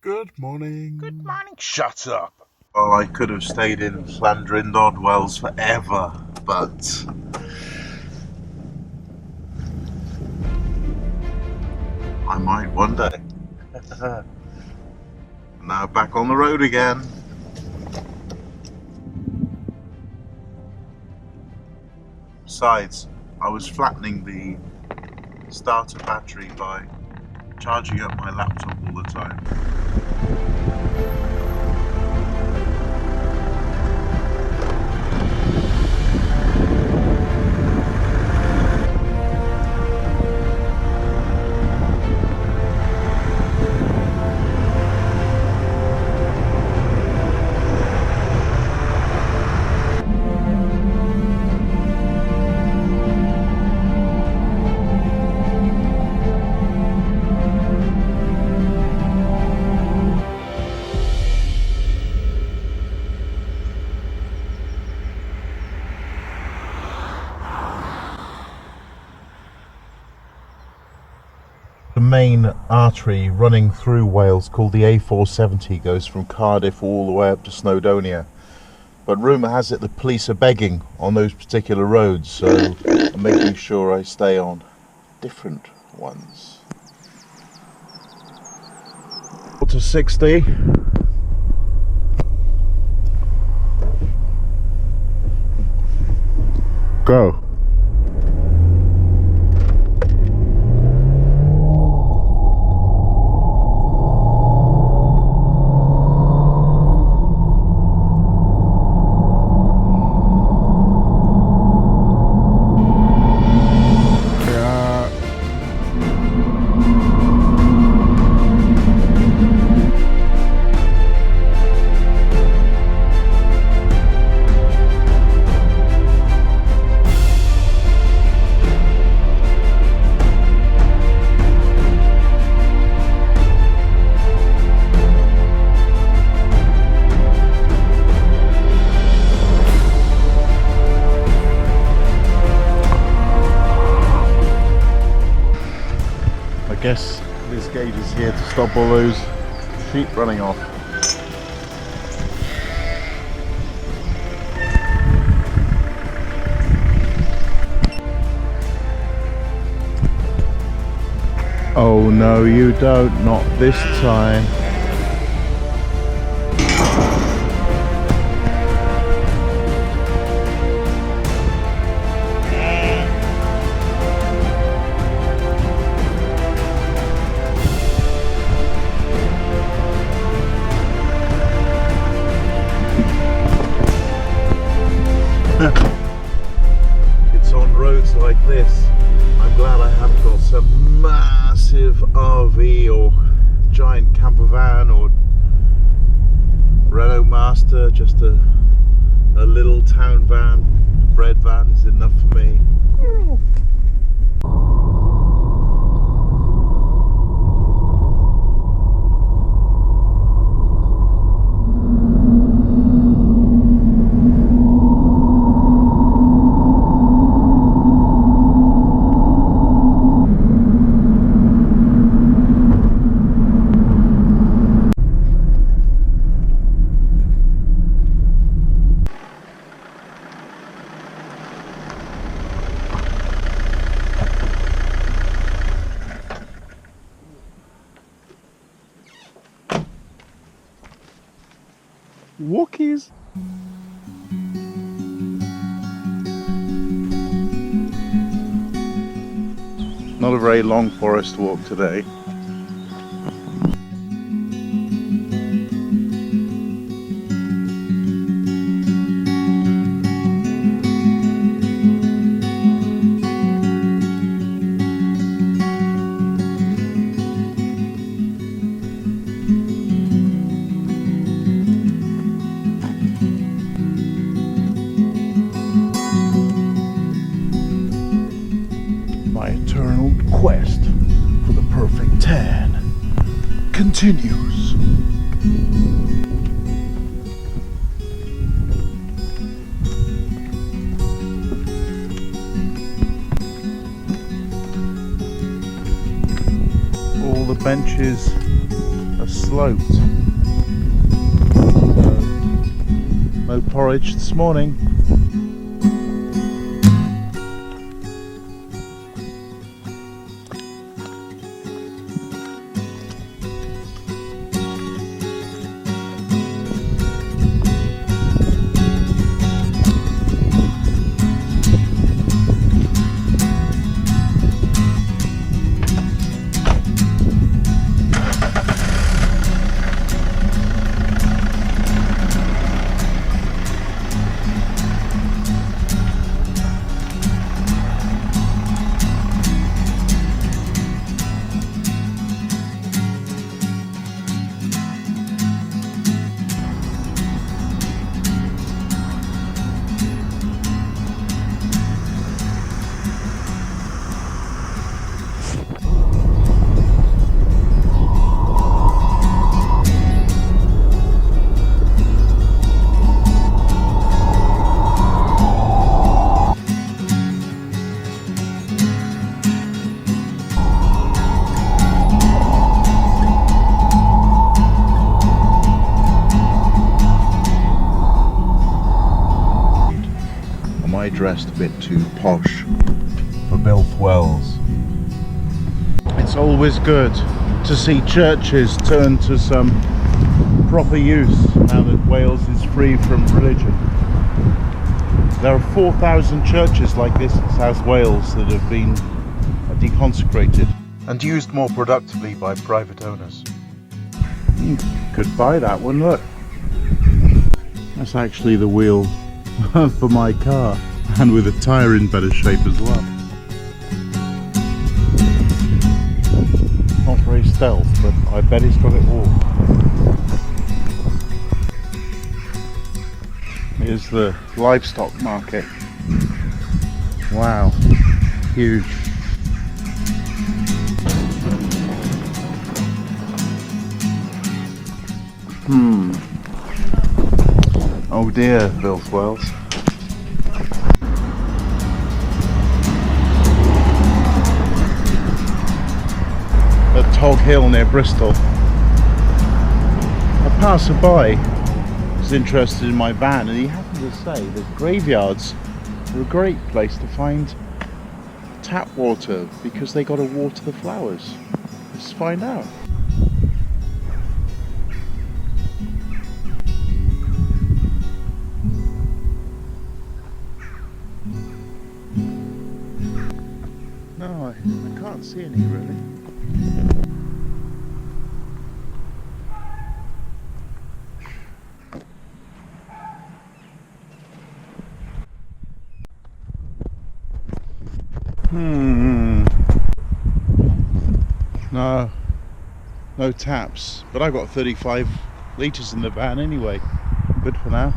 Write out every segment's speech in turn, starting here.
Good morning. Good morning. Shut up. Well, I could have stayed in Llandrindod Wells forever, but I might one day. Now back on the road again. Besides, I was flattening the starter battery by charging up my laptop all the time. The main artery running through Wales, called the A470, goes from Cardiff all the way up to Snowdonia. But rumour has it the police are begging on those particular roads, so I'm making sure I stay on different ones. To 60. Go. I guess this gauge is here to stop all those sheep running off. Oh no, you don't, not this time. It's on roads like this. I'm glad I haven't got some massive RV or giant camper van or Renault Master. Just a little town van, bread van is enough for me. Walkies. Not a very long forest walk today. Quest for the perfect tan continues. All the benches are sloped. So, no porridge this morning. I dressed a bit too posh for Builth Wells. It's always good to see churches turn to some proper use now that Wales is free from religion. There are 4,000 churches like this in South Wales that have been deconsecrated and used more productively by private owners. You could buy that one, look. That's actually the wheel for my car, and with a tyre in better shape as well. Not very stealth, but I bet it's got it all. Here's the livestock market. Wow, huge. Oh dear, Builth Wells. At Tog Hill near Bristol, a passerby was interested in my van, and he happened to say that graveyards are a great place to find tap water because they got to water the flowers. Let's find out. No, I can't see any really. No taps, but I've got 35 litres in the van anyway. Good for now.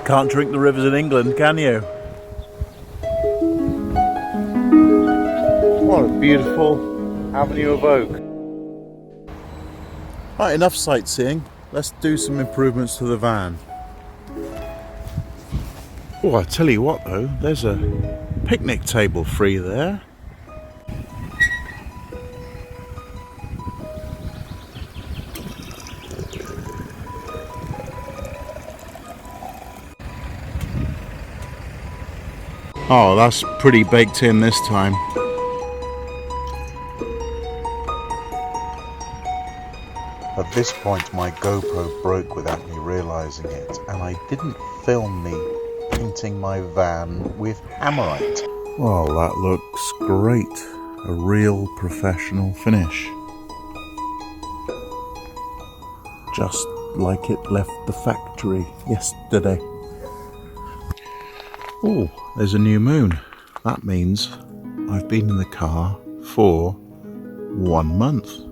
Can't drink the rivers in England, can you? What a beautiful avenue of oak. Right, enough sightseeing. Let's do some improvements to the van. Oh, I tell you what though, there's a picnic table free there. Oh, that's pretty baked in this time. At this point my GoPro broke without me realising it, and I didn't film me painting my van with Hammerite. Well, that looks great. A real professional finish. Just like it left the factory yesterday. Oh, there's a new moon. That means I've been in the car for 1 month.